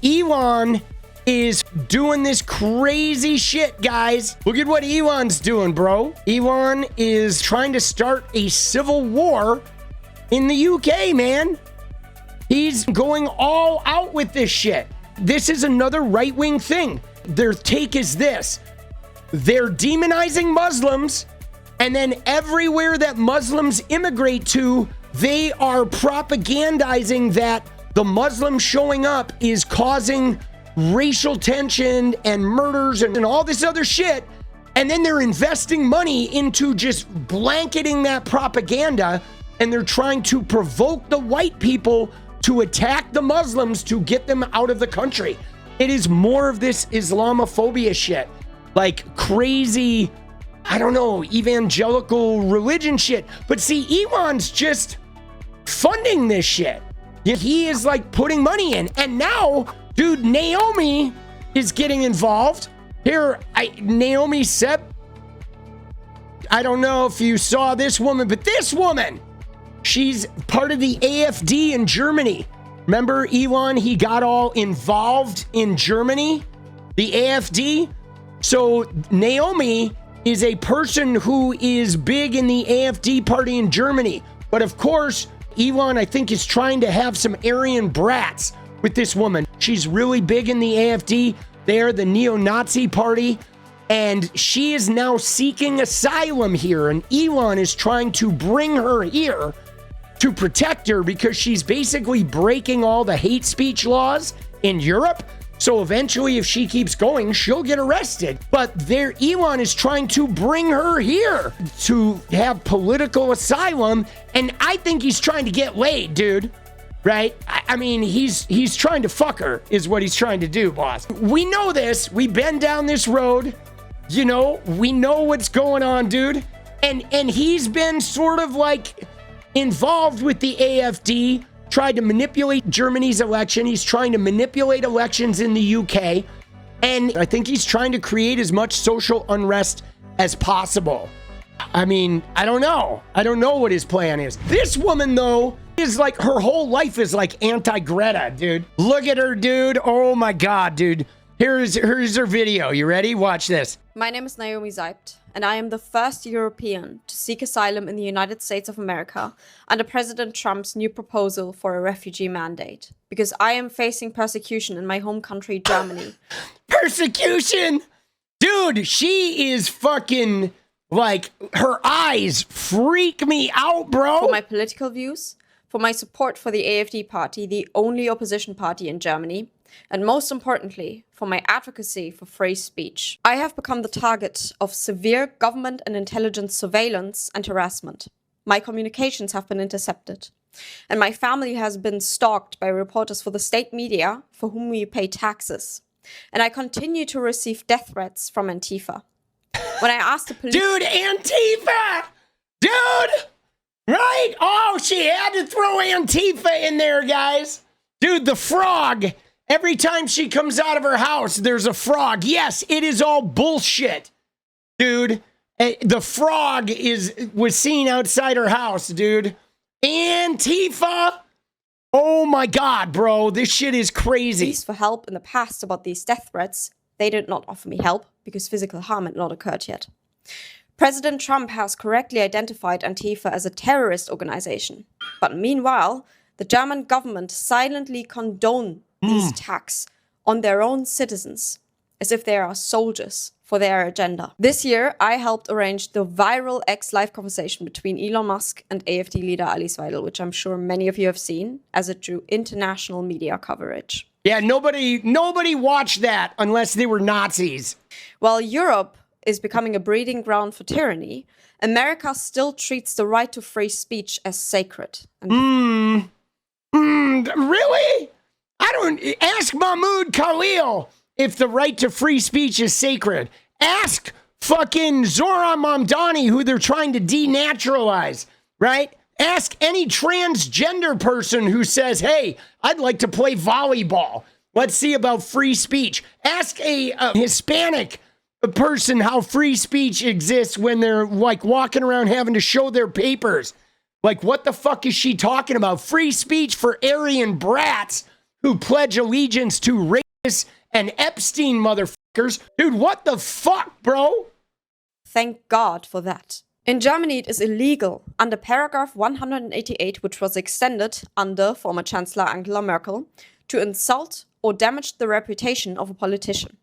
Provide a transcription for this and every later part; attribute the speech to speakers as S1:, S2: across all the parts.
S1: Elon is doing this crazy shit, guys. Look at what Elon's doing, bro. Elon is trying to start a civil war in the UK, man. He's going all out with this shit. This is another right-wing thing. Their take is this. They're demonizing Muslims, and then everywhere that Muslims immigrate to, they are propagandizing that the Muslims showing up is causing racial tension and murders and all this other shit. And then they're investing money into just blanketing that propaganda, and they're trying to provoke the white people to attack the Muslims to get them out of the country. It is more of this Islamophobia shit, like crazy, I don't know, evangelical religion shit. But see, Elon's just funding this shit. He is like putting money in. And now, dude, Naomi is getting involved. Here, Naomi Seibt. I don't know if you saw this woman, but this woman, she's part of the AfD in Germany. Remember Elon, he got all involved in Germany, the AfD. So Naomi is a person who is big in the AfD party in Germany. But of course, Elon, I think, is trying to have some Aryan brats with this woman. She's really big in the AfD. They're the neo-Nazi party. And she is now seeking asylum here. And Elon is trying to bring her here to protect her because she's basically breaking all the hate speech laws in Europe. So eventually, if she keeps going, she'll get arrested. But there, Elon is trying to bring her here to have political asylum. And I think he's trying to get laid, dude. Right? I mean, he's trying to fuck her is what he's trying to do, boss. We know this. We've been down this road. You know, we know what's going on, dude. And he's been sort of like involved with the AfD, tried to manipulate Germany's election. He's trying to manipulate elections in the UK. And I think he's trying to create as much social unrest as possible. I mean, I don't know. I don't know what his plan is. This woman, though, is like, her whole life is like anti-Greta, dude. Look at her, dude. Oh my God, dude. Here's her video. You ready? Watch this.
S2: My name is Naomi Seibt, and I am the first European to seek asylum in the United States of America under President Trump's new proposal for a refugee mandate, because I am facing persecution in my home country, Germany.
S1: Persecution? Dude, she is fucking, like, her eyes freak me out, bro.
S2: For my political views, for my support for the AfD party, the only opposition party in Germany, and most importantly, for my advocacy for free speech. I have become the target of severe government and intelligence surveillance and harassment. My communications have been intercepted, and my family has been stalked by reporters for the state media for whom we pay taxes. And I continue to receive death threats from Antifa. When I asked the police...
S1: Dude, Antifa! Dude! Right? Oh, she had to throw Antifa in there, guys. Dude, the frog... Every time she comes out of her house, there's a frog. Yes, it is all bullshit, dude. The frog was seen outside her house, dude. Antifa. Oh my God, bro. This shit is crazy.
S2: For help in the past about these death threats, they did not offer me help because physical harm had not occurred yet. President Trump has correctly identified Antifa as a terrorist organization. But meanwhile, the German government silently condoned these attacks on their own citizens, as if they are soldiers for their agenda. This year, I helped arrange the viral X live conversation between Elon Musk and AfD leader 𝗲𝗟𝗏, which I'm sure many of you have seen, as it drew international media coverage.
S1: Yeah, nobody watched that unless they were Nazis.
S2: While Europe is becoming a breeding ground for tyranny, America still treats the right to free speech as sacred.
S1: Really? I don't ask 𝗲𝗡𝗞 if the right to free speech is sacred. Ask fucking Zoran Mamdani, who they're trying to denaturalize, right? Ask any transgender person who says, hey, I'd like to play volleyball. Let's see about free speech. Ask a Hispanic person how free speech exists when they're like walking around having to show their papers. Like, what the fuck is she talking about? Free speech for Aryan brats who pledge allegiance to rapists and Epstein motherfuckers. Dude, what the fuck, bro?
S2: Thank God for that. In Germany, it is illegal under paragraph 188, which was extended under former Chancellor Angela Merkel, to insult or damage the reputation of a politician.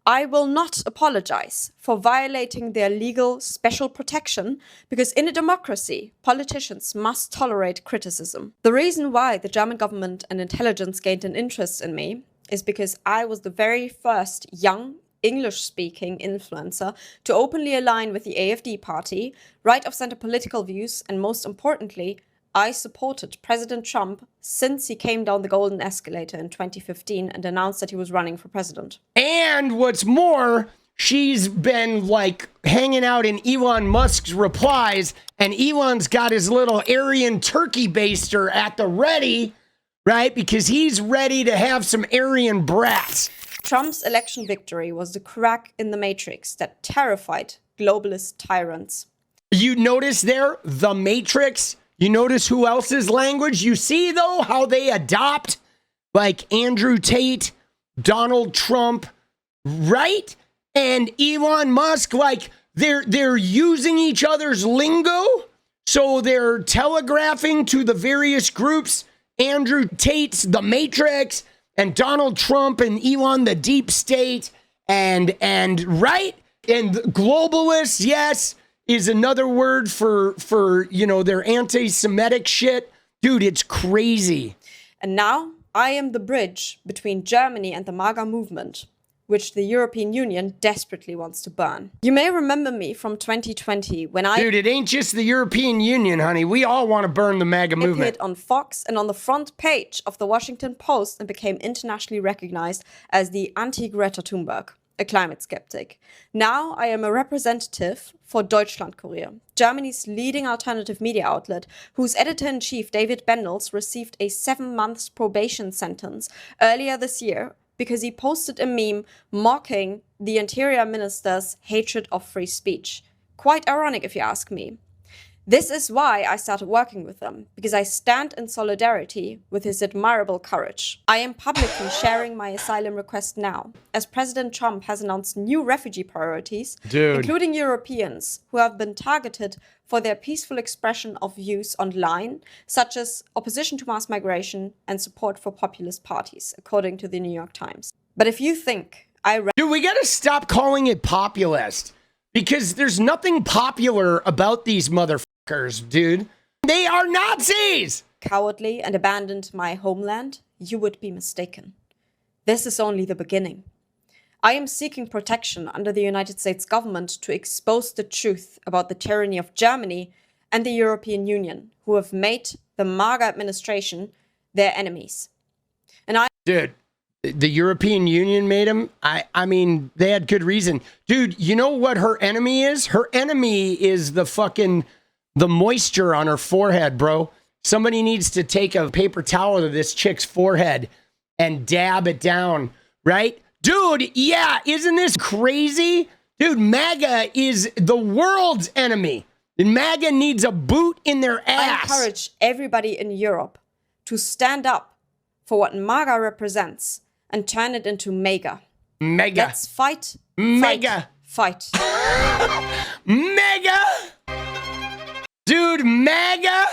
S2: I will not apologize for violating their legal special protection because in a democracy, politicians must tolerate criticism. The reason why the German government and intelligence gained an interest in me is because I was the very first young English-speaking influencer to openly align with the AfD party, right-of-center political views, and most importantly, I supported President Trump since he came down the golden escalator in 2015 and announced that he was running for president.
S1: And what's more, she's been like hanging out in Elon Musk's replies, and Elon's got his little Aryan turkey baster at the ready, right? Because he's ready to have some Aryan brats.
S2: Trump's election victory was the crack in the matrix that terrified globalist tyrants.
S1: You notice there, the matrix? You notice who else's language? You see, though, how they adopt, like Andrew Tate, Donald Trump, right? And Elon Musk, like, they're using each other's lingo. So they're telegraphing to the various groups, Andrew Tate's The Matrix, and Donald Trump and Elon the Deep State, and right? And globalists, yes, is another word for you know, their anti-Semitic shit. Dude, it's crazy.
S2: And now I am the bridge between Germany and the MAGA movement, which the European Union desperately wants to burn. You may remember me from 2020 when I...
S1: Dude, it ain't just the European Union, honey. We all want to burn the MAGA movement.
S2: Appeared on Fox and on the front page of the Washington Post and became internationally recognized as the anti-Greta Thunberg, a climate skeptic. Now I am a representative for Deutschlandkurier, Germany's leading alternative media outlet, whose editor-in-chief David Bendels received a 7-month probation sentence earlier this year because he posted a meme mocking the Interior Minister's hatred of free speech. Quite ironic if you ask me. This is why I started working with them, because I stand in solidarity with his admirable courage. I am publicly sharing my asylum request now, as President Trump has announced new refugee priorities, including Europeans who have been targeted for their peaceful expression of views online, such as opposition to mass migration and support for populist parties, according to the New York Times. But if you think
S1: Dude, we gotta stop calling it populist, because there's nothing popular about these motherfuckers, dude. They are Nazis!
S2: Cowardly and abandoned my homeland, you would be mistaken. This is only the beginning. I am seeking protection under the United States government to expose the truth about the tyranny of Germany and the European Union, who have made the MAGA administration their enemies.
S1: Dude, the European Union made them? I mean, they had good reason. Dude, you know what her enemy is? Her enemy is the moisture on her forehead, bro. Somebody needs to take a paper towel to this chick's forehead and dab it down, right? Dude, yeah, isn't this crazy? Dude, MAGA is the world's enemy. And MAGA needs a boot in their ass.
S2: I encourage everybody in Europe to stand up for what MAGA represents and turn it into mega.
S1: Mega.
S2: Let's fight.
S1: Mega.
S2: Fight.
S1: Mega. Dude, MAGA.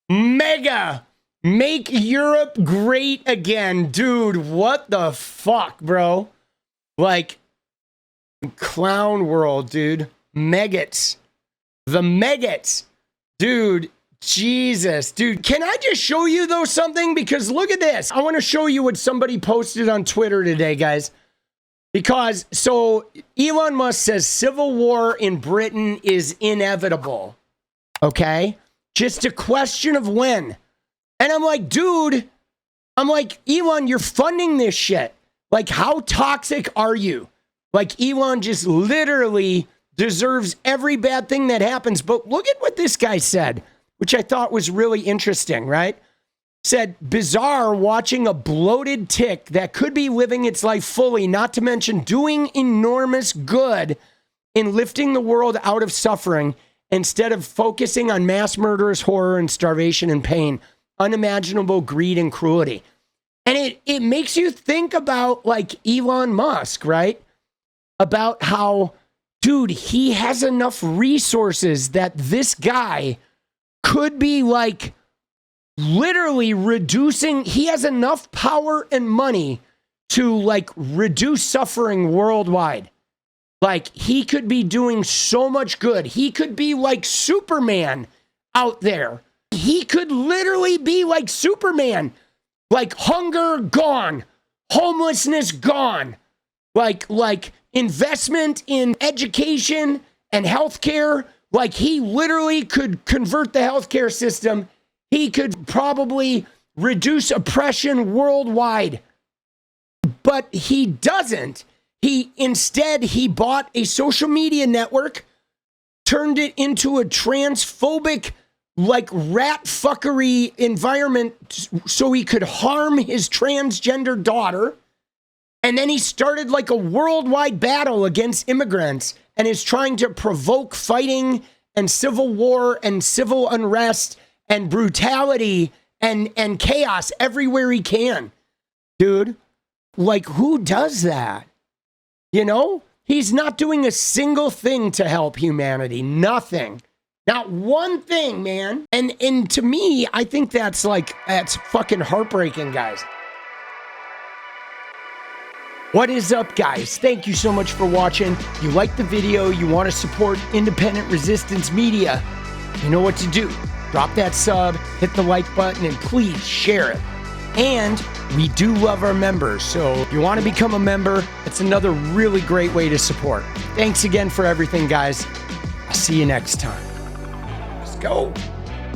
S1: Mega. Make Europe great again. Dude, what the fuck, bro? Like, clown world, dude. Meggots. The meggots. Dude, Jesus. Dude, can I just show you, though, something? Because look at this. I want to show you what somebody posted on Twitter today, guys. Because, so, Elon Musk says civil war in Britain is inevitable. Okay? Just a question of when. And I'm like, dude, Elon, you're funding this shit. Like, how toxic are you? Like, Elon just literally deserves every bad thing that happens. But look at what this guy said, which I thought was really interesting, right? Said, bizarre watching a bloated tick that could be living its life fully, not to mention doing enormous good in lifting the world out of suffering instead of focusing on mass murderous horror and starvation and pain, unimaginable greed and cruelty. And it makes you think about like Elon Musk, right? About how, dude, he has enough resources that this guy could be like literally reducing, he has enough power and money to like reduce suffering worldwide. Like he could be doing so much good. He could be like Superman out there. He could literally be like Superman. Like hunger gone, homelessness gone, like investment in education and healthcare. Like he literally could convert the healthcare system. He could probably reduce oppression worldwide, but he doesn't. Instead, he bought a social media network, turned it into a transphobic, like rat fuckery environment so he could harm his transgender daughter. And then he started like a worldwide battle against immigrants and is trying to provoke fighting and civil war and civil unrest and brutality and chaos everywhere he can. Dude, like who does that? You know, he's not doing a single thing to help humanity. Nothing. Not one thing, man. And to me, I think that's fucking heartbreaking, guys. What is up, guys? Thank you so much for watching. You like the video, you want to support independent resistance media, you know what to do. Drop that sub, hit the like button, and please share it. And we do love our members, so if you want to become a member, it's another really great way to support. Thanks again for everything, guys. I'll see you next time. Go.